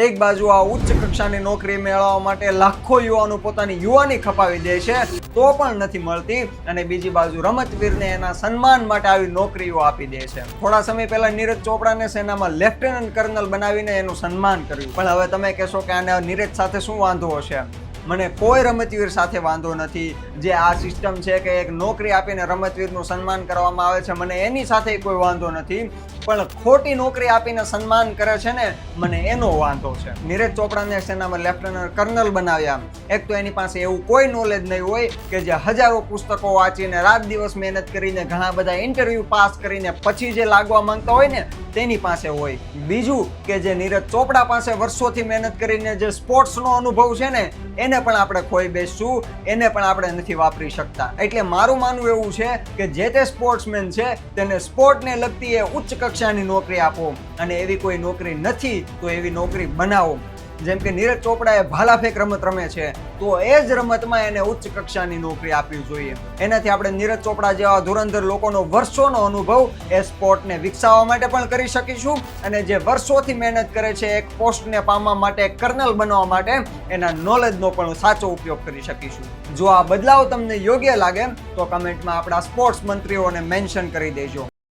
એક બાજુ આ ઉચ્ચ કક્ષાની નોકરી મેળવવા માટે લાખો યુવાનો પોતાની યુવાની ખપાવી દે છે તો પણ નથી મળતી, અને બીજી બાજુ રમતવીરને એના સન્માન માટે આવી નોકરીઓ આપી દે છે. થોડા સમય પહેલા નીરજ ચોપડાને સેનામાં લેફ્ટનન્ટ કર્નલ બનાવીને એનું સન્માન કર્યું. પણ હવે તમે કહેશો કે આને નીરજ સાથે શું વાંધો હશે? મને કોઈ રમતવીર સાથે વાંધો નથી. જે આ સિસ્ટમ છે કે એક નોકરી આપીને રમતવીરનું સન્માન કરવામાં આવે છે, મને એની સાથે કોઈ વાંધો નથી. પણ ખોટી નોકરી આપીને સન્માન કરે છે ને, મને એનો વાંધો છે. નીરજ ચોપડાને સેનામાં લેફ્ટનન્ટ કર્નલ બનાવ્યા. એક તો એની પાસે એવું કોઈ નોલેજ નહીં હોય કે જે હજારો પુસ્તકો વાંચીને રાત દિવસ મહેનત કરીને ઘણા બધા ઇન્ટરવ્યુ પાસ કરીને પછી જે લાગવા માંગતા હોય ને તેની પાસે હોય. બીજું કે જે નીરજ ચોપડા પાસે વર્ષોથી મહેનત કરીને જે સ્પોર્ટ્સનો અનુભવ છે ને એને પણ આપણે ખોઈ બેસશું, એને પણ આપણે નથી વાપરી શકતા. એટલે મારું માનવું એવું છે કે જે તે સ્પોર્ટ્સમેન છે તેને સ્પોર્ટને લગતી એ ઉચ્ચ કક્ષાની નોકરી આપો, અને એવી કોઈ નોકરી નથી તો એવી નોકરી બનાવો. જેમ કે નીરજ ચોપડાએ ભાલાફેંક રમત રમે છે તો એ જ રમતમાં એને ઉચ્ચ કક્ષાની નોકરી આપવી જોઈએ. એનાથી આપણે નીરજ ચોપડા જેવા ધુરંધર લોકોનો વર્ષોનો અનુભવ એ સ્પોર્ટને વિકસાવવા માટે પણ કરી શકીશું, અને જે વર્ષોથી મહેનત કરે છે એક પોસ્ટને પામવા માટે, કર્નલ બનવા માટે, એના નોલેજનો પણ સાચો ઉપયોગ કરી શકીશું. જો આ બદલાવ તમને યોગ્ય લાગે તો કમેન્ટમાં આપણા સ્પોર્ટ્સ મંત્રીઓને મેન્શન કરી દેજો.